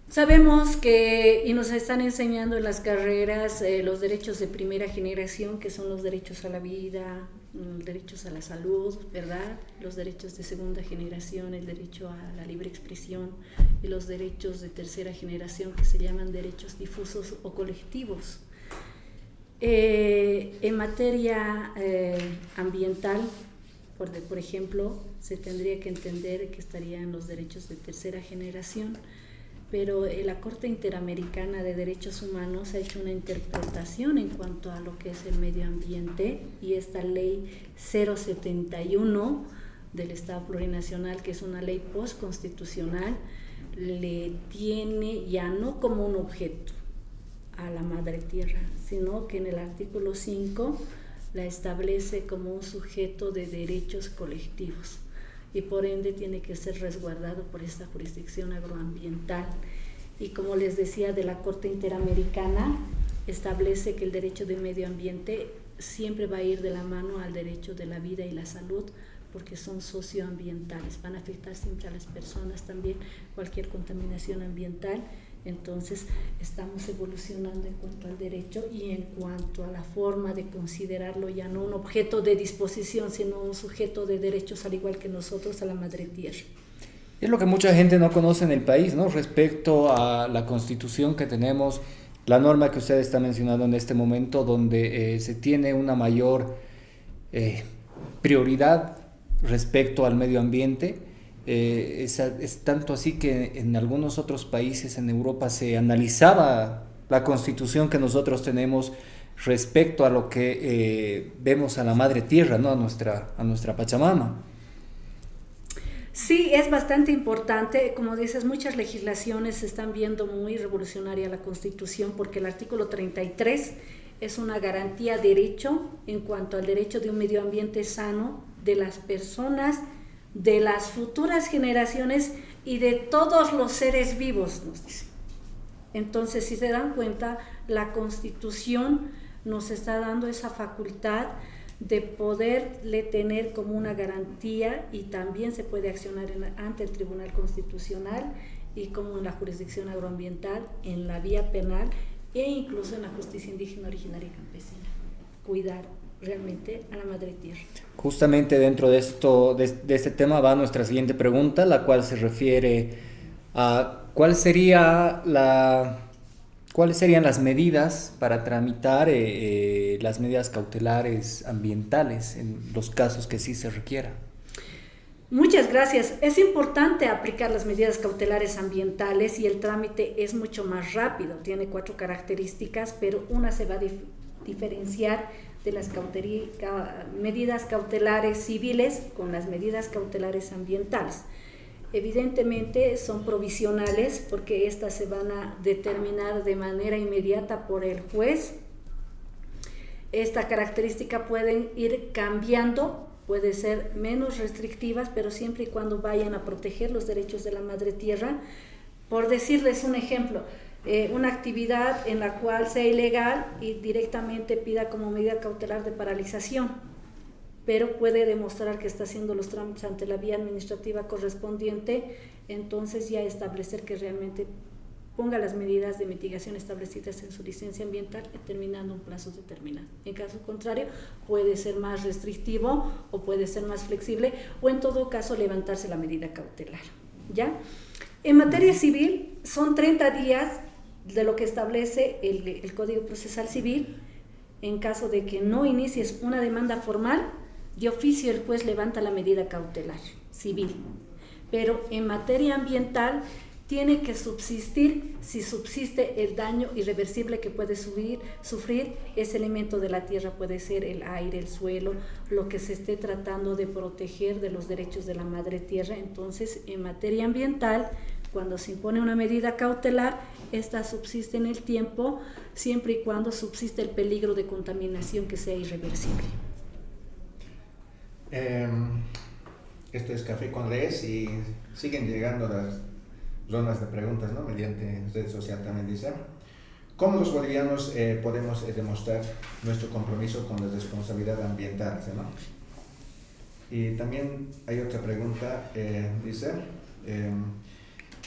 Sabemos que, y nos están enseñando en las carreras, los derechos de primera generación, que son los derechos a la vida, derechos a la salud, ¿verdad? Los derechos de segunda generación, el derecho a la libre expresión, y los derechos de tercera generación, que se llaman derechos difusos o colectivos. En materia ambiental, por ejemplo, se tendría que entender que estarían los derechos de tercera generación, pero la Corte Interamericana de Derechos Humanos ha hecho una interpretación en cuanto a lo que es el medio ambiente, y esta ley 071 del Estado Plurinacional, que es una ley postconstitucional, le tiene ya no como un objeto a la Madre Tierra, sino que en el artículo 5 la establece como un sujeto de derechos colectivos y por ende tiene que ser resguardado por esta jurisdicción agroambiental. Y como les decía, de la Corte Interamericana establece que el derecho del medio ambiente siempre va a ir de la mano al derecho de la vida y la salud, porque son socioambientales, van a afectar siempre a las personas también, cualquier contaminación ambiental. Entonces estamos evolucionando en cuanto al derecho y en cuanto a la forma de considerarlo ya no un objeto de disposición, sino un sujeto de derechos al igual que nosotros a la madre tierra. Es lo que mucha gente no conoce en el país, ¿no? Respecto a la Constitución que tenemos, la norma que usted está mencionando en este momento, donde se tiene una mayor prioridad respecto al medio ambiente. Es tanto así que en algunos otros países en Europa se analizaba la Constitución que nosotros tenemos respecto a lo que vemos a la madre tierra, ¿no? a nuestra Pachamama. Sí, es bastante importante. Como dices, muchas legislaciones se están viendo muy revolucionaria la Constitución, porque el artículo 33 es una garantía de derecho en cuanto al derecho de un medio ambiente sano de las personas, de las futuras generaciones y de todos los seres vivos, nos dice. Entonces, si se dan cuenta, la Constitución nos está dando esa facultad de poderle tener como una garantía, y también se puede accionar ante el Tribunal Constitucional y como en la jurisdicción agroambiental, en la vía penal e incluso en la justicia indígena, originaria y campesina. Cuidar realmente a la madre tierra. Justamente dentro de este tema va nuestra siguiente pregunta, la cual se refiere a cuáles serían las medidas para tramitar las medidas cautelares ambientales en los casos que sí se requiera. Muchas gracias. Es importante aplicar las medidas cautelares ambientales y el trámite es mucho más rápido. Tiene 4 características, pero una se va a diferenciar de las medidas cautelares civiles con las medidas cautelares ambientales. Evidentemente son provisionales porque estas se van a determinar de manera inmediata por el juez. Esta característica pueden ir cambiando, puede ser menos restrictivas, pero siempre y cuando vayan a proteger los derechos de la madre tierra. Por decirles un ejemplo, una actividad en la cual sea ilegal y directamente pida como medida cautelar de paralización, pero puede demostrar que está haciendo los trámites ante la vía administrativa correspondiente, entonces ya establecer que realmente ponga las medidas de mitigación establecidas en su licencia ambiental, determinando un plazo determinado. En caso contrario, puede ser más restrictivo o puede ser más flexible, o en todo caso levantarse la medida cautelar, ¿ya? En materia civil, son 30 días de lo que establece el Código Procesal Civil. En caso de que no inicies una demanda formal, de oficio el juez levanta la medida cautelar civil. Pero en materia ambiental tiene que subsistir, si subsiste el daño irreversible que puede sufrir ese elemento de la tierra, puede ser el aire, el suelo, lo que se esté tratando de proteger de los derechos de la madre tierra. Entonces, en materia ambiental, cuando se impone una medida cautelar, esta subsiste en el tiempo, siempre y cuando subsiste el peligro de contaminación que sea irreversible. Esto es Café con Lees y siguen llegando las rondas de preguntas, ¿no? Mediante red social también dice. ¿Cómo los bolivianos podemos demostrar nuestro compromiso con la responsabilidad ambiental, ¿no? Y también hay otra pregunta, dice,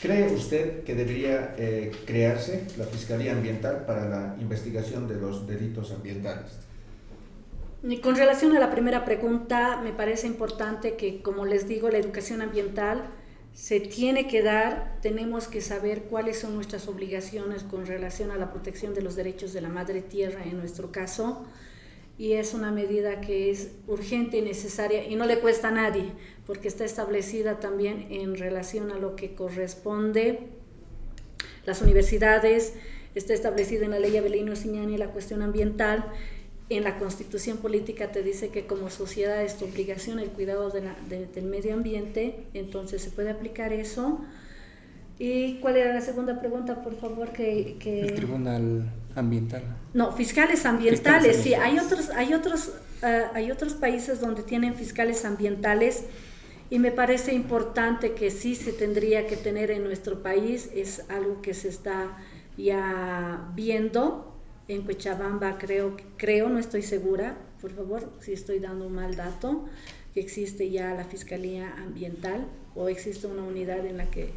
¿cree usted que debería crearse la Fiscalía Ambiental para la investigación de los delitos ambientales? Con relación a la primera pregunta, me parece importante que, como les digo, la educación ambiental se tiene que dar. Tenemos que saber cuáles son nuestras obligaciones con relación a la protección de los derechos de la madre tierra en nuestro caso, y es una medida que es urgente y necesaria y no le cuesta a nadie, porque está establecida también en relación a lo que corresponde las universidades, está establecida en la ley Avelino Siñani la cuestión ambiental. En la Constitución Política te dice que como sociedad es tu obligación el cuidado del medio ambiente, entonces se puede aplicar eso. ¿Y cuál era la segunda pregunta, por favor? El Tribunal Ambiental. No, fiscales ambientales, sí, hay otros hay otros países donde tienen fiscales ambientales y me parece importante que sí se tendría que tener en nuestro país. Es algo que se está ya viendo. En Cochabamba creo, no estoy segura, por favor, si estoy dando un mal dato, que existe ya la Fiscalía Ambiental o existe una unidad en la que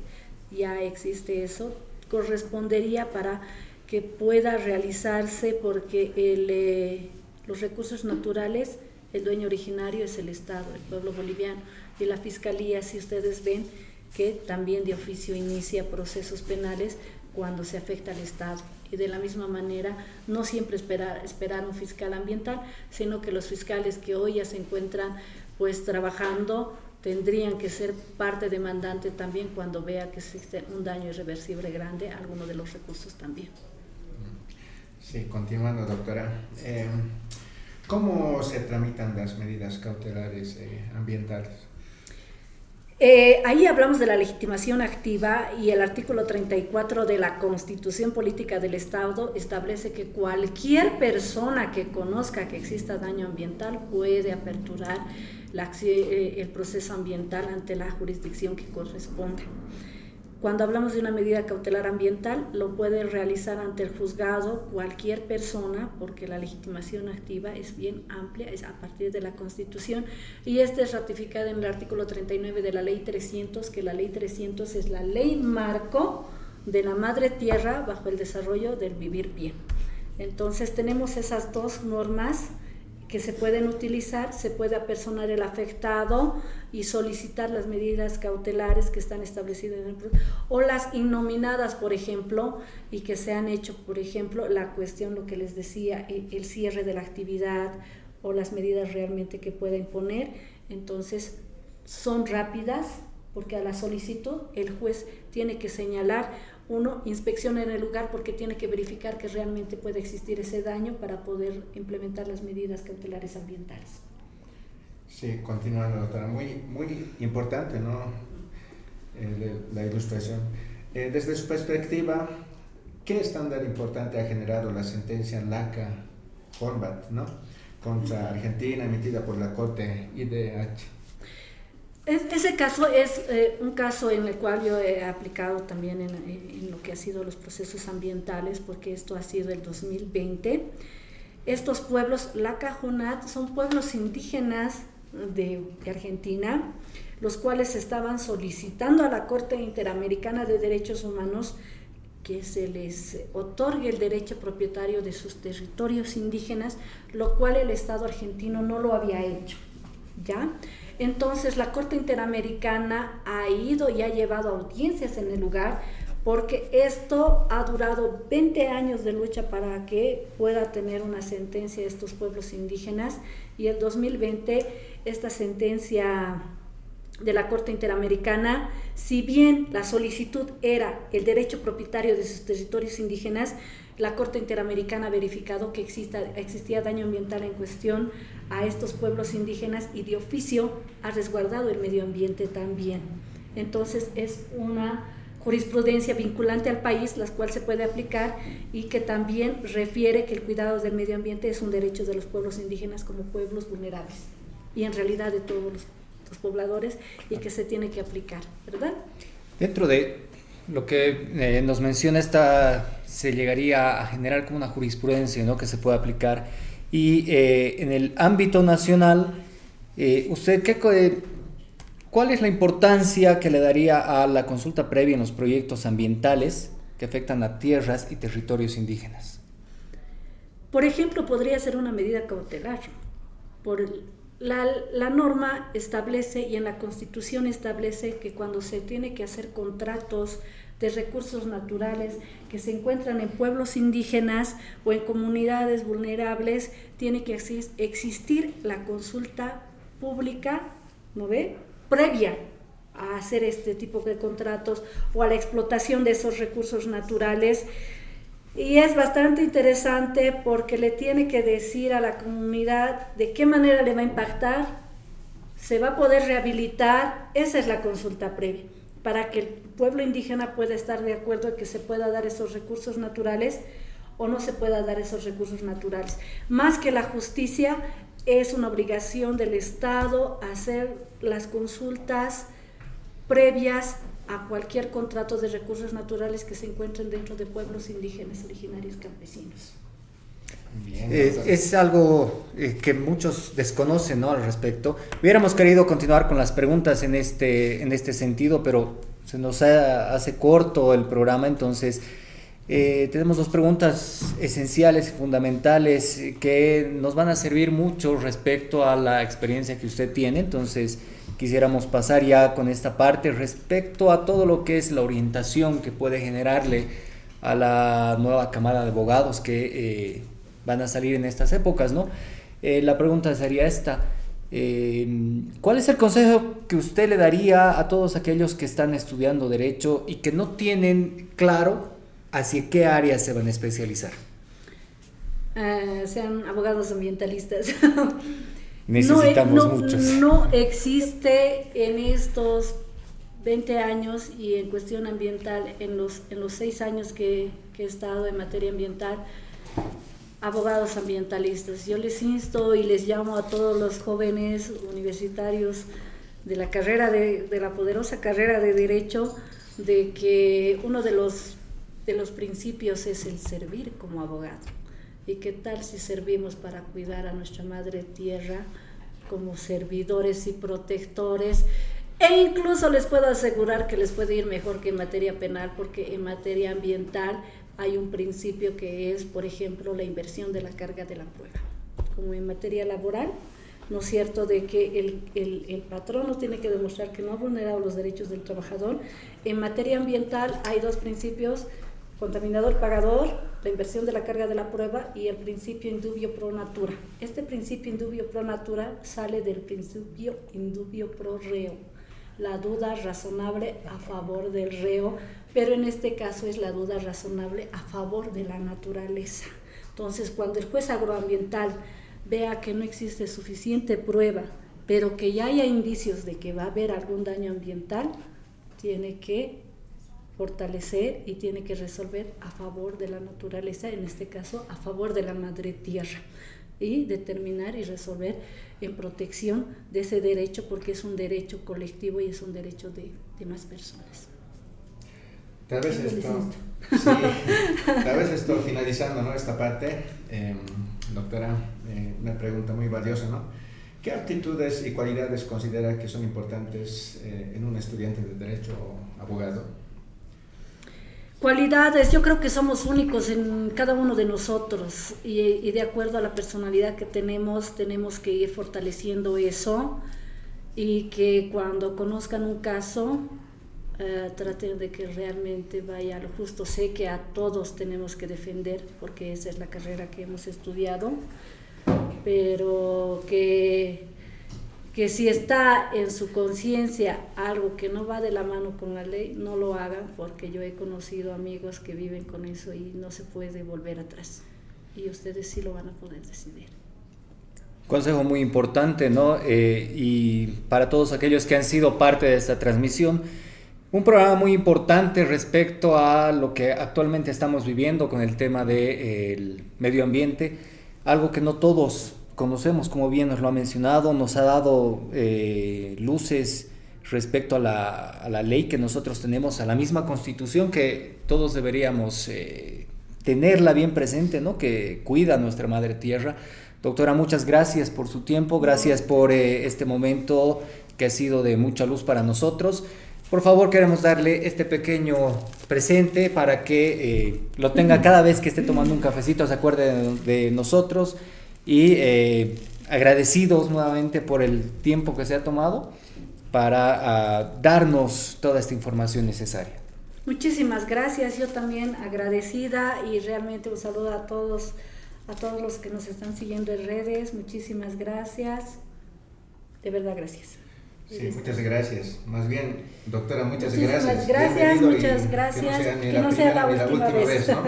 ya existe eso. Correspondería para que pueda realizarse porque los recursos naturales, el dueño originario es el Estado, el pueblo boliviano, y la Fiscalía, si ustedes ven, que también de oficio inicia procesos penales cuando se afecta al Estado. Y de la misma manera, no siempre esperar un fiscal ambiental, sino que los fiscales que hoy ya se encuentran pues trabajando tendrían que ser parte demandante también cuando vea que existe un daño irreversible grande a alguno de los recursos también. Sí, continuando, doctora. ¿Cómo se tramitan las medidas cautelares ambientales? Ahí hablamos de la legitimación activa y el artículo 34 de la Constitución Política del Estado establece que cualquier persona que conozca que exista daño ambiental puede aperturar el proceso ambiental ante la jurisdicción que corresponda. Cuando hablamos de una medida cautelar ambiental, lo puede realizar ante el juzgado cualquier persona, porque la legitimación activa es bien amplia, es a partir de la Constitución, y esta es ratificada en el artículo 39 de la Ley 300, que la Ley 300 es la ley marco de la madre tierra bajo el desarrollo del vivir bien. Entonces tenemos esas dos normas que se pueden utilizar. Se puede apersonar el afectado y solicitar las medidas cautelares que están establecidas en el proceso, o las innominadas, por ejemplo, y que se han hecho, por ejemplo, la cuestión, lo que les decía, el cierre de la actividad o las medidas realmente que pueda imponer. Entonces son rápidas, porque a la solicitud el juez tiene que señalar, uno, inspecciona en el lugar porque tiene que verificar que realmente puede existir ese daño para poder implementar las medidas cautelares ambientales. Sí, continuando, doctora, muy importante, ¿no? La ilustración. Desde su perspectiva, ¿qué estándar importante ha generado la sentencia Laca-Horvath, ¿no?, contra Argentina, emitida por la Corte IDH? Ese caso es un caso en el cual yo he aplicado también en lo que ha sido los procesos ambientales, porque esto ha sido el 2020. Estos pueblos, Laca-Horvath, son pueblos indígenas de Argentina, los cuales estaban solicitando a la Corte Interamericana de Derechos Humanos que se les otorgue el derecho propietario de sus territorios indígenas, lo cual el Estado argentino no lo había hecho, ¿ya? Entonces la Corte Interamericana ha ido y ha llevado audiencias en el lugar, porque esto ha durado 20 años de lucha para que pueda tener una sentencia de estos pueblos indígenas, y el 2020 esta sentencia de la Corte Interamericana, si bien la solicitud era el derecho propietario de sus territorios indígenas, la Corte Interamericana ha verificado que existía daño ambiental en cuestión a estos pueblos indígenas, y de oficio ha resguardado el medio ambiente también. Entonces es una jurisprudencia vinculante al país, la cual se puede aplicar, y que también refiere que el cuidado del medio ambiente es un derecho de los pueblos indígenas como pueblos vulnerables, y en realidad de todos los pobladores, y que se tiene que aplicar, ¿verdad? Dentro de lo que nos menciona, se llegaría a generar como una jurisprudencia, ¿no?, que se puede aplicar. Y en el ámbito nacional, ¿cuál es la importancia que le daría a la consulta previa en los proyectos ambientales que afectan a tierras y territorios indígenas? Por ejemplo, podría ser una medida cautelar. La norma establece, y en la Constitución establece, que cuando se tiene que hacer contratos de recursos naturales que se encuentran en pueblos indígenas o en comunidades vulnerables, tiene que existir la consulta pública, ¿no ve?, previa a hacer este tipo de contratos o a la explotación de esos recursos naturales. Y es bastante interesante porque le tiene que decir a la comunidad de qué manera le va a impactar, se va a poder rehabilitar. Esa es la consulta previa, para que el pueblo indígena pueda estar de acuerdo en que se pueda dar esos recursos naturales o no se pueda dar esos recursos naturales. Más que la justicia, es una obligación del Estado hacer las consultas previas a cualquier contrato de recursos naturales que se encuentren dentro de pueblos indígenas originarios campesinos. Bien, es algo que muchos desconocen, ¿no?, al respecto. Hubiéramos querido continuar con las preguntas en este sentido, pero se nos hace corto el programa, entonces tenemos dos preguntas esenciales y fundamentales que nos van a servir mucho respecto a la experiencia que usted tiene. Entonces quisiéramos pasar ya con esta parte respecto a todo lo que es la orientación que puede generarle a la nueva camada de abogados que van a salir en estas épocas, ¿no? La pregunta sería esta: ¿cuál es el consejo que usted le daría a todos aquellos que están estudiando Derecho y que no tienen claro hacia qué áreas se van a especializar? Sean abogados ambientalistas. Necesitamos muchos. No existe en estos 20 años y en cuestión ambiental, en los 6 años que he estado en materia ambiental, abogados ambientalistas. Yo les insto y les llamo a todos los jóvenes universitarios de la carrera de la poderosa carrera de Derecho, de que uno de los principios es el servir como abogado. ¿Y qué tal si servimos para cuidar a nuestra madre tierra como servidores y protectores? E incluso les puedo asegurar que les puede ir mejor que en materia penal, porque en materia ambiental hay un principio que es, por ejemplo, la inversión de la carga de la prueba. Como en materia laboral, ¿no es cierto?, de que el patrón no tiene que demostrar que no ha vulnerado los derechos del trabajador. En materia ambiental hay dos principios: contaminador-pagador, la inversión de la carga de la prueba, y el principio indubio pro natura. Este principio indubio pro natura sale del principio indubio pro reo, la duda razonable a favor del reo, pero en este caso es la duda razonable a favor de la naturaleza. Entonces, cuando el juez agroambiental vea que no existe suficiente prueba, pero que ya haya indicios de que va a haber algún daño ambiental, tiene que fortalecer y tiene que resolver a favor de la naturaleza, en este caso a favor de la madre tierra, y determinar y resolver en protección de ese derecho, porque es un derecho colectivo y es un derecho de más personas. Tal vez esto finalizando, ¿no?, esta parte, doctora, una pregunta muy valiosa, ¿no? ¿Qué aptitudes y cualidades considera que son importantes en un estudiante de Derecho o abogado? Cualidades, yo creo que somos únicos en cada uno de nosotros, y de acuerdo a la personalidad que tenemos que ir fortaleciendo eso, y que cuando conozcan un caso traten de que realmente vaya a lo justo. Sé que a todos tenemos que defender, porque esa es la carrera que hemos estudiado, pero que si está en su conciencia algo que no va de la mano con la ley, no lo hagan, porque yo he conocido amigos que viven con eso y no se puede volver atrás, y ustedes sí lo van a poder decidir. Consejo muy importante, ¿no? Y para todos aquellos que han sido parte de esta transmisión, un programa muy importante respecto a lo que actualmente estamos viviendo con el tema del medio ambiente, algo que no todos conocemos, como bien nos lo ha mencionado, nos ha dado luces respecto a la ley que nosotros tenemos, a la misma Constitución, que todos deberíamos tenerla bien presente, ¿no?, que cuida a nuestra madre tierra. Doctora, muchas gracias por su tiempo, gracias por este momento que ha sido de mucha luz para nosotros. Por favor, queremos darle este pequeño presente para que lo tenga cada vez que esté tomando un cafecito, se acuerde de nosotros, y agradecidos nuevamente por el tiempo que se ha tomado para darnos toda esta información necesaria. Muchísimas gracias, yo también agradecida, y realmente un saludo a todos los que nos están siguiendo en redes. Muchísimas gracias, de verdad, gracias. Sí, muchas gracias. Más bien, doctora, muchas gracias. Muchas gracias. Que no sea la última vez. ¿no?